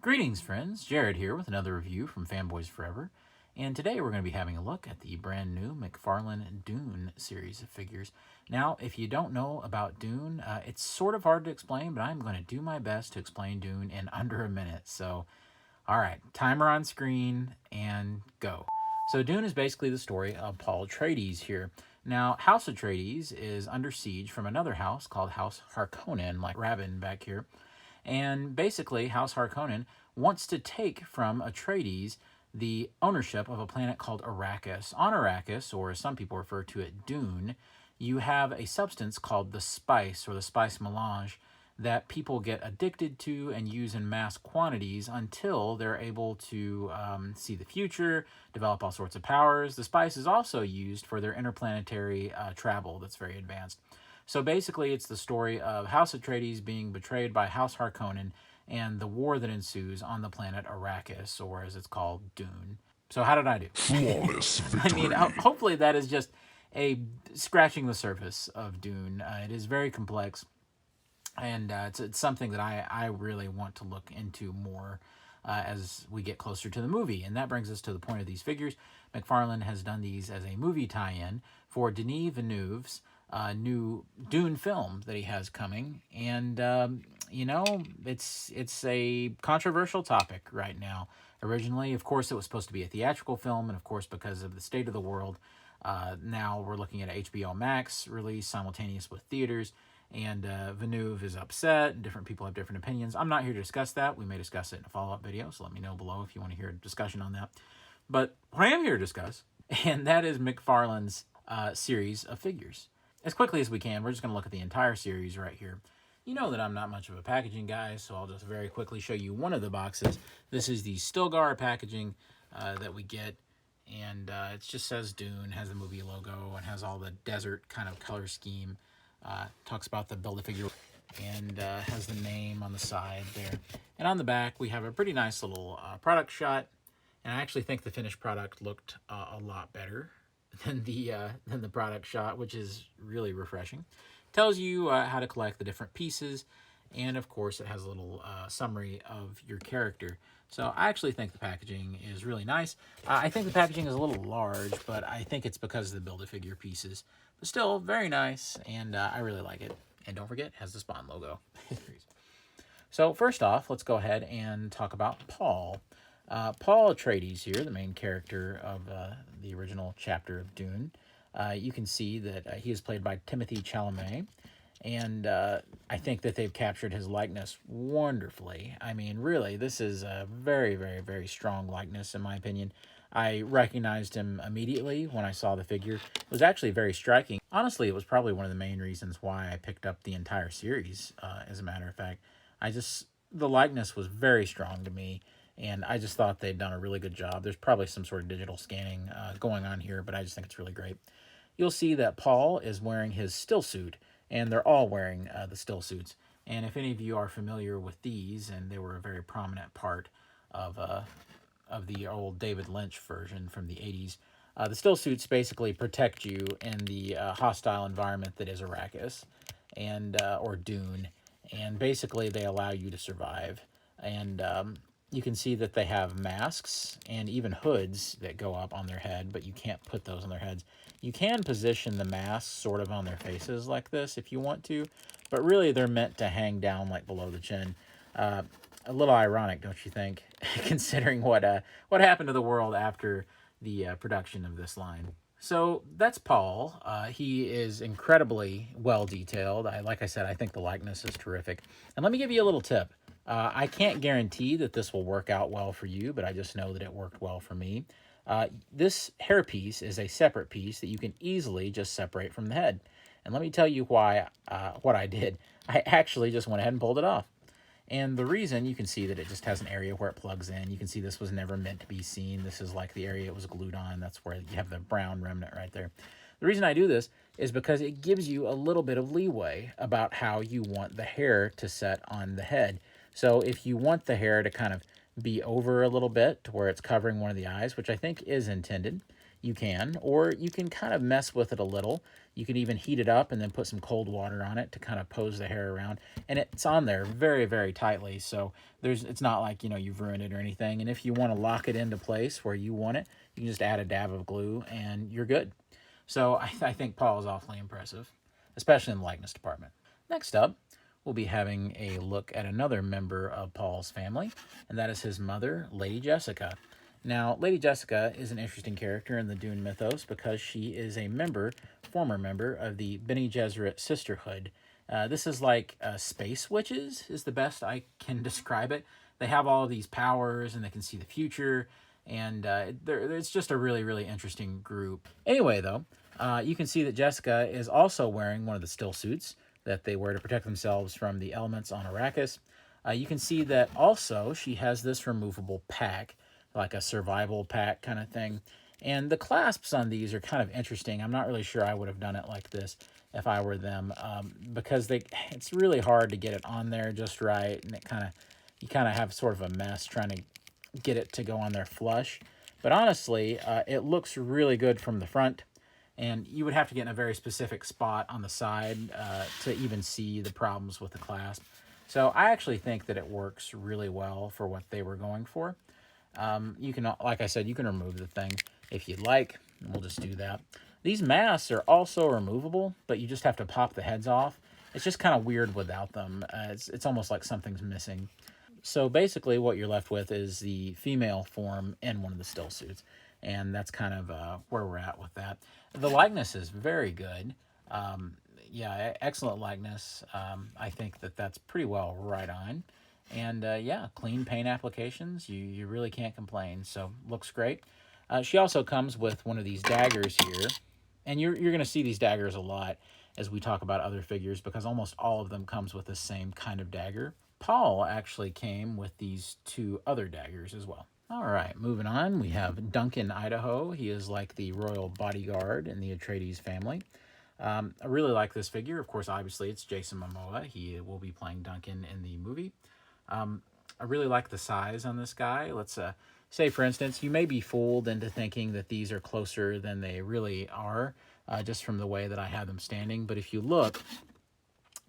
Greetings, friends. Jared here with another review from Fanboys Forever. And today we're going to be having a look at the brand new McFarlane Dune series of figures. Now, if you don't know about Dune, it's sort of hard to explain, but I'm going to do my best to explain Dune in under a minute. So, all right, timer on screen and go. So Dune is basically the story of Paul Atreides here. Now, House Atreides is under siege from another house called House Harkonnen, like Rabban back here. And basically, House Harkonnen wants to take from Atreides the ownership of a planet called Arrakis. On Arrakis, or as some people refer to it, Dune, you have a substance called the spice, or the spice melange, that people get addicted to and use in mass quantities until they're able to see the future, develop all sorts of powers. The spice is also used for their interplanetary travel that's very advanced. So basically, it's the story of House Atreides being betrayed by House Harkonnen and the war that ensues on the planet Arrakis, or as it's called, Dune. So how did I do? Flawless victory. Hopefully that is just a scratching the surface of Dune. It is very complex, and it's something that I really want to look into more as we get closer to the movie. And that brings us to the point of these figures. McFarlane has done these as a movie tie-in for Denis Villeneuve's new Dune film that he has coming. And, it's a controversial topic right now. Originally, of course, it was supposed to be a theatrical film, and of course, because of the state of the world, now we're looking at HBO Max release simultaneous with theaters. And Villeneuve is upset, and different people have different opinions. I'm not here to discuss that. We may discuss it in a follow-up video, so let me know below if you want to hear a discussion on that. But what I am here to discuss, and that is McFarlane's series of figures. As quickly as we can, we're just going to look at the entire series right here. You know that I'm not much of a packaging guy, so I'll just very quickly show you one of the boxes. This is the Stilgar packaging that we get, and it just says Dune, has the movie logo, and has all the desert kind of color scheme. Talks about the Build-A-Figure, and has the name on the side there. And on the back, we have a pretty nice little product shot, and I actually think the finished product looked a lot better than the product shot, which is really refreshing. Tells you how to collect the different pieces, and of course it has a little summary of your character. So I actually think the packaging is really nice. I think the packaging is a little large, but I think it's because of the Build-A-Figure pieces. But still, very nice, and I really like it. And don't forget, it has the Spawn logo. So first off, let's go ahead and talk about Paul. Paul Atreides here, the main character of the original chapter of Dune. You can see that he is played by Timothée Chalamet, and I think that they've captured his likeness wonderfully. I mean, really, this is a very, very, very strong likeness, in my opinion. I recognized him immediately when I saw the figure. It was actually very striking. Honestly, it was probably one of the main reasons why I picked up the entire series, as a matter of fact. The likeness was very strong to me, and I just thought they'd done a really good job. There's probably some sort of digital scanning going on here, but I just think it's really great. You'll see that Paul is wearing his still suit, and they're all wearing the still suits. And if any of you are familiar with these, and they were a very prominent part of the old David Lynch version from the 80s, the still suits basically protect you in the hostile environment that is Arrakis, and or Dune, and basically they allow you to survive. And you can see that they have masks and even hoods that go up on their head, but you can't put those on their heads. You can position the masks sort of on their faces like this if you want to, but really they're meant to hang down like below the chin. A little ironic, don't you think, considering what happened to the world after the production of this line. So that's Paul. He is incredibly well detailed. Like I said, I think the likeness is terrific. And let me give you a little tip. I can't guarantee that this will work out well for you, but I just know that it worked well for me. This hairpiece is a separate piece that you can easily just separate from the head. And let me tell you why, what I did. I actually just went ahead and pulled it off. And the reason, you can see that it just has an area where it plugs in. You can see this was never meant to be seen. This is like the area it was glued on. That's where you have the brown remnant right there. The reason I do this is because it gives you a little bit of leeway about how you want the hair to set on the head. So if you want the hair to kind of be over a little bit to where it's covering one of the eyes, which I think is intended, you can, or you can kind of mess with it a little. You can even heat it up and then put some cold water on it to kind of pose the hair around. And it's on there very, very tightly. So it's not like, you've ruined it or anything. And if you want to lock it into place where you want it, you can just add a dab of glue and you're good. So I think Paul is awfully impressive, especially in the likeness department. Next up, we'll be having a look at another member of Paul's family, and that is his mother, Lady Jessica. Now, Lady Jessica is an interesting character in the Dune mythos because she is a former member of the Bene Gesserit Sisterhood. This is like space witches, is the best I can describe it. They have all of these powers, and they can see the future, and it's just a really, really interesting group. Anyway, though, you can see that Jessica is also wearing one of the still suits that they wear to protect themselves from the elements on Arrakis. You can see that also she has this removable pack, like a survival pack kind of thing. And the clasps on these are kind of interesting. I'm not really sure I would have done it like this if I were them, because it's really hard to get it on there just right, and you kind of have sort of a mess trying to get it to go on there flush. But honestly, it looks really good from the front, and you would have to get in a very specific spot on the side to even see the problems with the clasp. So I actually think that it works really well for what they were going for. You can, like I said, you can remove the thing if you'd like. We'll just do that. These masks are also removable, but you just have to pop the heads off. It's just kind of weird without them. It's almost like something's missing. So basically what you're left with is the female form in one of the still suits. And that's kind of where we're at with that. The likeness is very good. Excellent likeness. I think that's pretty well right on. And clean paint applications. You really can't complain. So looks great. She also comes with one of these daggers here. And you're going to see these daggers a lot as we talk about other figures, because almost all of them comes with the same kind of dagger. Paul actually came with these two other daggers as well. All right, moving on, we have Duncan Idaho. He is like the royal bodyguard in the Atreides family. I really like this figure. Of course, obviously, it's Jason Momoa. He will be playing Duncan in the movie. I really like the size on this guy. Let's say, for instance, you may be fooled into thinking that these are closer than they really are, just from the way that I have them standing. But if you look,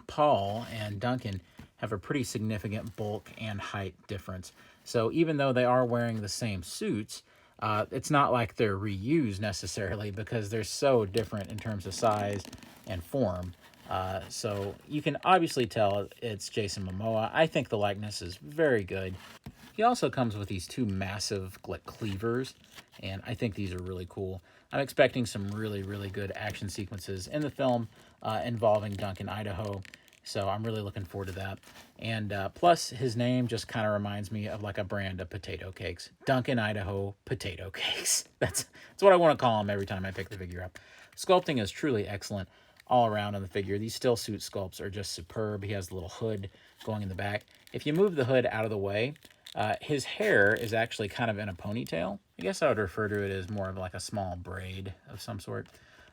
Paul and Duncan have a pretty significant bulk and height difference. So even though they are wearing the same suits, it's not like they're reused necessarily, because they're so different in terms of size and form. So you can obviously tell it's Jason Momoa. I think the likeness is very good. He also comes with these two massive cleavers, and I think these are really cool. I'm expecting some really, really good action sequences in the film involving Duncan Idaho. So I'm really looking forward to that. And plus, his name just kind of reminds me of like a brand of potato cakes. Duncan Idaho potato cakes. That's what I want to call him every time I pick the figure up. Sculpting is truly excellent all around on the figure. These still suit sculpts are just superb. He has the little hood going in the back. If you move the hood out of the way, his hair is actually kind of in a ponytail. I guess I would refer to it as more of like a small braid of some sort.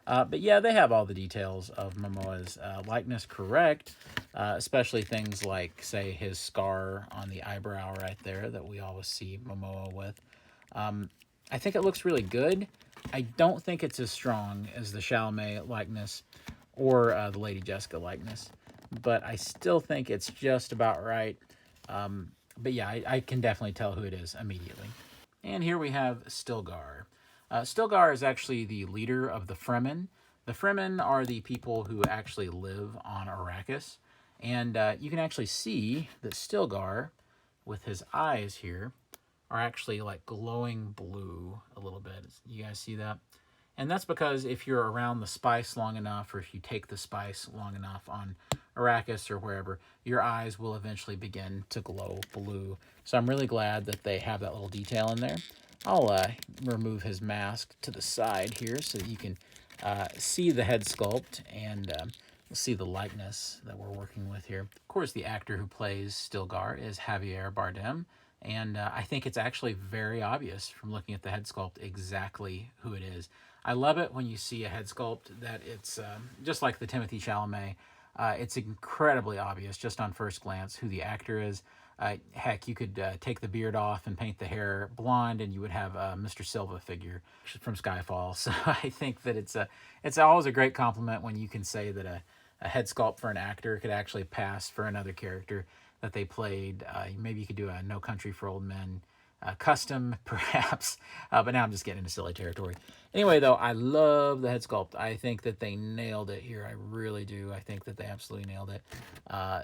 But yeah, they have all the details of Momoa's likeness correct, especially things like, say, his scar on the eyebrow right there that we always see Momoa with. I think it looks really good. I don't think it's as strong as the Chalamet likeness or the Lady Jessica likeness, but I still think it's just about right. But yeah, I can definitely tell who it is immediately. And here we have Stilgar. Stilgar is actually the leader of the Fremen. The Fremen are the people who actually live on Arrakis. And you can actually see that Stilgar, with his eyes here, are actually like glowing blue a little bit. You guys see that? And that's because if you're around the spice long enough, or if you take the spice long enough on Arrakis or wherever, your eyes will eventually begin to glow blue. So I'm really glad that they have that little detail in there. I'll remove his mask to the side here so that you can see the head sculpt and see the likeness that we're working with here. Of course, the actor who plays Stilgar is Javier Bardem, and I think it's actually very obvious from looking at the head sculpt exactly who it is. I love it when you see a head sculpt that it's just like the Timothée Chalamet. It's incredibly obvious just on first glance who the actor is. Heck, you could take the beard off and paint the hair blonde, and you would have a Mr. Silva figure from Skyfall. So I think that it's always a great compliment when you can say that a head sculpt for an actor could actually pass for another character that they played. Maybe you could do a No Country for Old Men custom, perhaps. But now I'm just getting into silly territory. Anyway, though, I love the head sculpt. I think that they nailed it here. I really do. I think that they absolutely nailed it.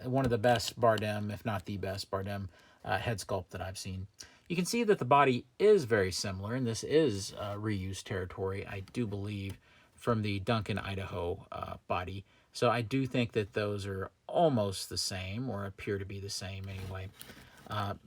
One of the best Bardem, if not the best Bardem head sculpt that I've seen. You can see that the body is very similar, and this is reused territory, I do believe, from the Duncan Idaho body. So I do think that those are almost the same, or appear to be the same anyway.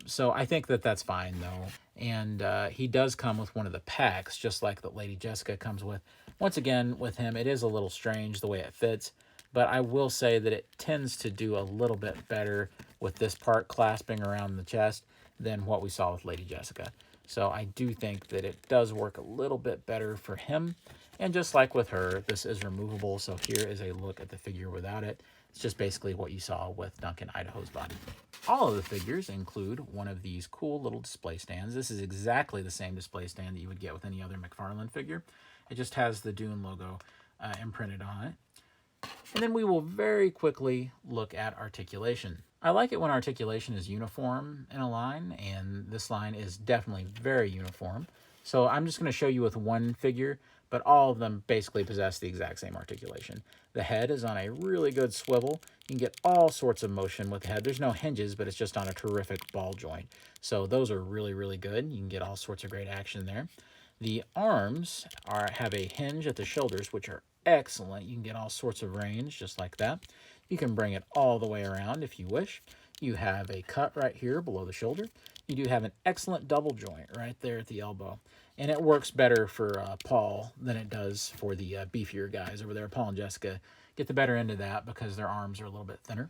So I think that that's fine, though. And he does come with one of the packs, just like that Lady Jessica comes with. Once again, with him, it is a little strange the way it fits, but I will say that it tends to do a little bit better with this part clasping around the chest than what we saw with Lady Jessica. So I do think that it does work a little bit better for him. And just like with her, this is removable, so here is a look at the figure without it. It's just basically what you saw with Duncan Idaho's body. All of the figures include one of these cool little display stands. This is exactly the same display stand that you would get with any other McFarlane figure. It just has the Dune logo imprinted on it. And then we will very quickly look at articulation. I like it when articulation is uniform in a line, and this line is definitely very uniform. So I'm just going to show you with one figure, but all of them basically possess the exact same articulation. The head is on a really good swivel. You can get all sorts of motion with the head. There's no hinges, but it's just on a terrific ball joint. So those are really, really good. You can get all sorts of great action there. The arms have a hinge at the shoulders, which are excellent. You can get all sorts of range just like that. You can bring it all the way around if you wish. You have a cut right here below the shoulder. You do have an excellent double joint right there at the elbow. And it works better for Paul than it does for the beefier guys over there. Paul and Jessica get the better end of that because their arms are a little bit thinner.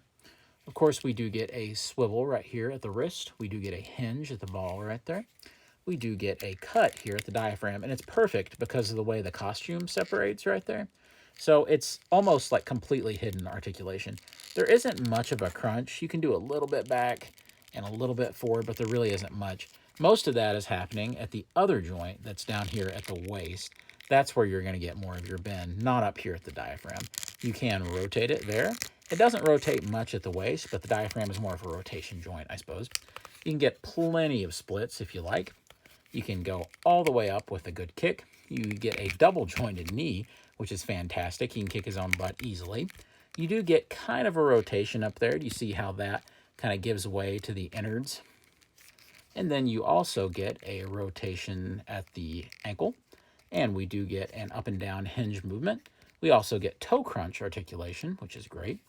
Of course, we do get a swivel right here at the wrist. We do get a hinge at the ball right there. We do get a cut here at the diaphragm, and it's perfect because of the way the costume separates right there. So it's almost like completely hidden articulation. There isn't much of a crunch. You can do a little bit back and a little bit forward, but there really isn't much. Most of that is happening at the other joint that's down here at the waist. That's where you're going to get more of your bend, not up here at the diaphragm. You can rotate it there. It doesn't rotate much at the waist, but the diaphragm is more of a rotation joint, I suppose. You can get plenty of splits if you like. You can go all the way up with a good kick. You get a double jointed knee, which is fantastic. He can kick his own butt easily. You do get kind of a rotation up there. Do you see how that kind of gives way to the innards? And then you also get a rotation at the ankle. And we do get an up and down hinge movement. We also get toe crunch articulation, which is great.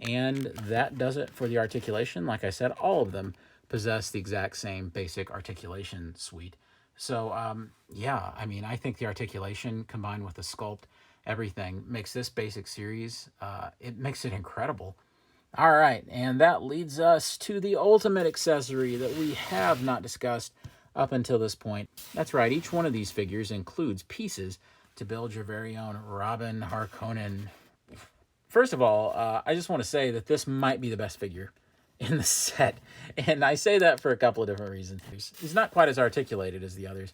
And that does it for the articulation. Like I said, all of them possess the exact same basic articulation suite. So, yeah, I mean, I think the articulation combined with the sculpt, everything makes this basic series, it makes it incredible. All right, and that leads us to the ultimate accessory that we have not discussed up until this point. That's right, each one of these figures includes pieces to build your very own Rabban Harkonnen. First of all, I just want to say that this might be the best figure in the set, and I say that for a couple of different reasons. He's not quite as articulated as the others,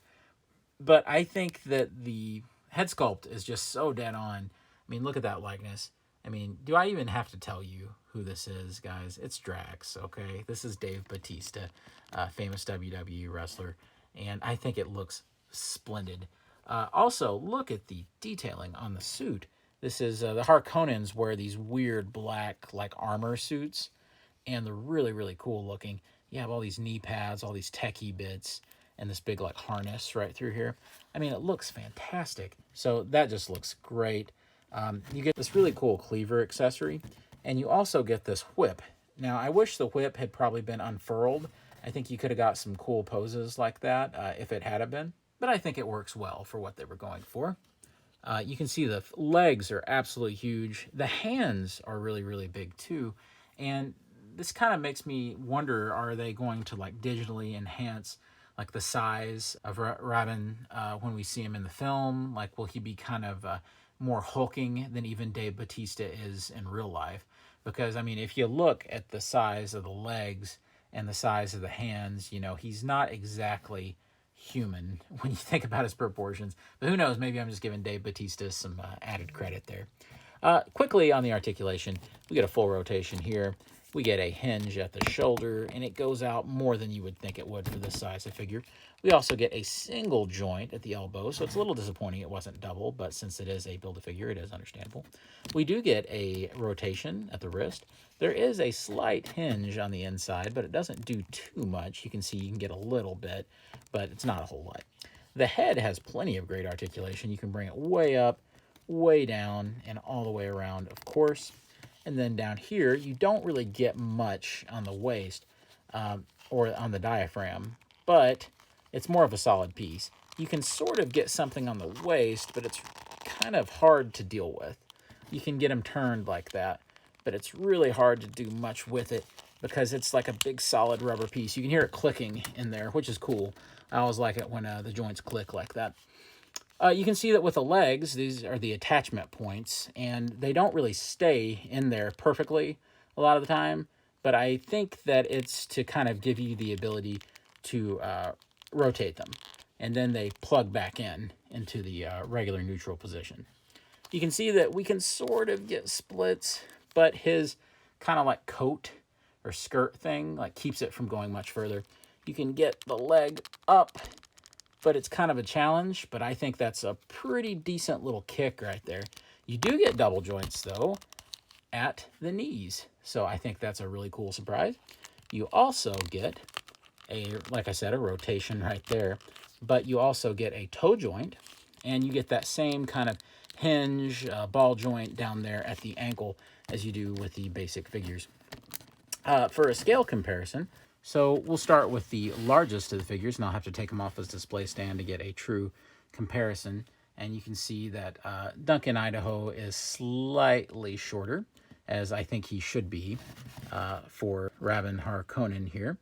but I think that the head sculpt is just so dead on. I mean, look at that likeness. I mean, do I even have to tell you who this is, guys? It's Drax, okay? This is Dave Bautista, famous WWE wrestler, and I think it looks splendid. Also, look at the detailing on the suit. This is the Harkonnens wear these weird black like armor suits, and they're really, really cool looking. You have all these knee pads, all these techie bits, and this big like harness right through here. I mean, it looks fantastic. So that just looks great. You get this really cool cleaver accessory, and you also get this whip. Now, I wish the whip had probably been unfurled. I think you could have got some cool poses like that if it had been, but I think it works well for what they were going for. You can see the legs are absolutely huge. The hands are really, really big too, and this kind of makes me wonder, are they going to like digitally enhance like the size of Rabban when we see him in the film? Like, will he be kind of more hulking than even Dave Bautista is in real life? Because, I mean, if you look at the size of the legs and the size of the hands, he's not exactly human when you think about his proportions. But who knows? Maybe I'm just giving Dave Bautista some added credit there. Quickly on the articulation, we get a full rotation here. We get a hinge at the shoulder, and it goes out more than you would think it would for this size of figure. We also get a single joint at the elbow, so it's a little disappointing it wasn't double, but since it is a Build-A-Figure, it is understandable. We do get a rotation at the wrist. There is a slight hinge on the inside, but it doesn't do too much. You can see you can get a little bit, but it's not a whole lot. The head has plenty of great articulation. You can bring it way up, way down, and all the way around, of course. And then down here, you don't really get much on the waist or on the diaphragm, but it's more of a solid piece. You can sort of get something on the waist, but it's kind of hard to deal with. You can get them turned like that, but it's really hard to do much with it because it's like a big solid rubber piece. You can hear it clicking in there, which is cool. I always like it when the joints click like that. You can see that with the legs, these are the attachment points, and they don't really stay in there perfectly a lot of the time, but I think that it's to kind of give you the ability to rotate them, and then they plug back into the regular neutral position. You can see that we can sort of get splits, but his kind of like coat or skirt thing like keeps it from going much further. You can get the leg up, but it's kind of a challenge, but I think that's a pretty decent little kick right there. You do get double joints, though, at the knees, so I think that's a really cool surprise. You also get like I said, a rotation right there, but you also get a toe joint, and you get that same kind of hinge, ball joint down there at the ankle as you do with the basic figures. For a scale comparison, so we'll start with the largest of the figures, and I'll have to take them off his display stand to get a true comparison. And you can see that Duncan Idaho is slightly shorter, as I think he should be for Rabban Harkonnen here.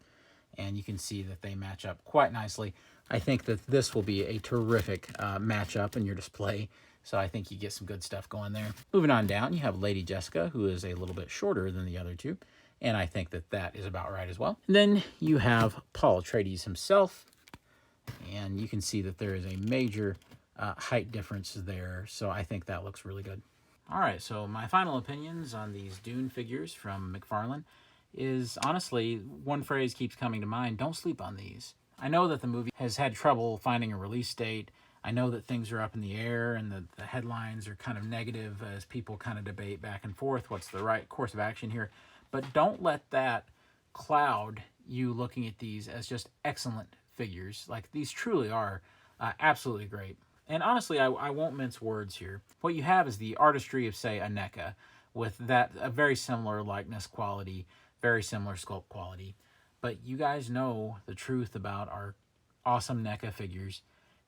And you can see that they match up quite nicely. I think that this will be a terrific matchup in your display, so I think you get some good stuff going there. Moving on down, you have Lady Jessica, who is a little bit shorter than the other two, and I think that that is about right as well. And then you have Paul Atreides himself, and you can see that there is a major height difference there, so I think that looks really good. All right, so my final opinions on these Dune figures from McFarlane is, honestly, one phrase keeps coming to mind: don't sleep on these. I know that the movie has had trouble finding a release date. I know that things are up in the air and the headlines are kind of negative as people kind of debate back and forth what's the right course of action here. But don't let that cloud you looking at these as just excellent figures. Like, these truly are absolutely great. And honestly, I won't mince words here. What you have is the artistry of, say, a NECA, with a very similar likeness quality, very similar sculpt quality. But you guys know the truth about our awesome NECA figures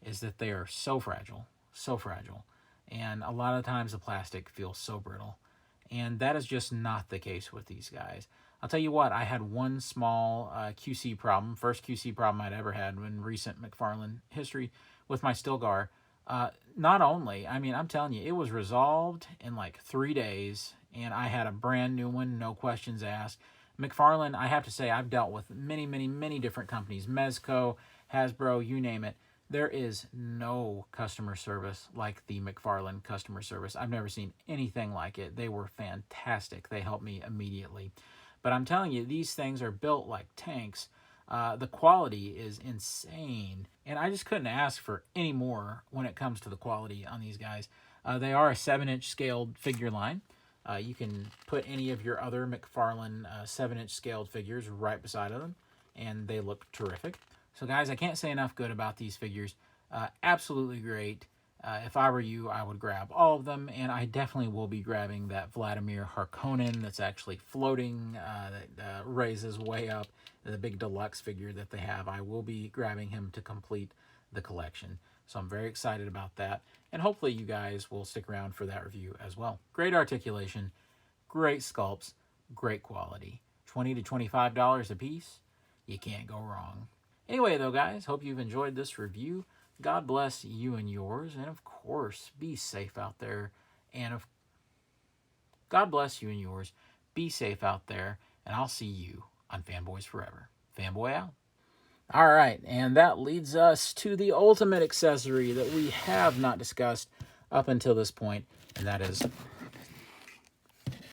is that they are so fragile, so fragile. And a lot of times the plastic feels so brittle. And that is just not the case with these guys. I'll tell you what, I had one small QC problem, first QC problem I'd ever had in recent McFarlane history with my Stilgar. Not only, I mean, I'm telling you, it was resolved in like 3 days, and I had a brand new one, no questions asked. McFarlane, I have to say, I've dealt with many, many, many different companies, Mezco, Hasbro, you name it. There is no customer service like the McFarlane customer service. I've never seen anything like it. They were fantastic. They helped me immediately. But I'm telling you, these things are built like tanks. The quality is insane. And I just couldn't ask for any more when it comes to the quality on these guys. They are a 7-inch scaled figure line. You can put any of your other McFarlane 7-inch scaled figures right beside them, and they look terrific. So guys, I can't say enough good about these figures. Absolutely great. If I were you, I would grab all of them, and I definitely will be grabbing that Vladimir Harkonnen that's actually floating, that raises way up, the big deluxe figure that they have. I will be grabbing him to complete the collection. So I'm very excited about that, and hopefully you guys will stick around for that review as well. Great articulation, great sculpts, great quality. $20 to $25 a piece. You can't go wrong. Anyway, though, guys, hope you've enjoyed this review. God bless you and yours, and of course, be safe out there. God bless you and yours. Be safe out there, and I'll see you on Fanboys Forever. Fanboy out. All right, and that leads us to the ultimate accessory that we have not discussed up until this point, and that is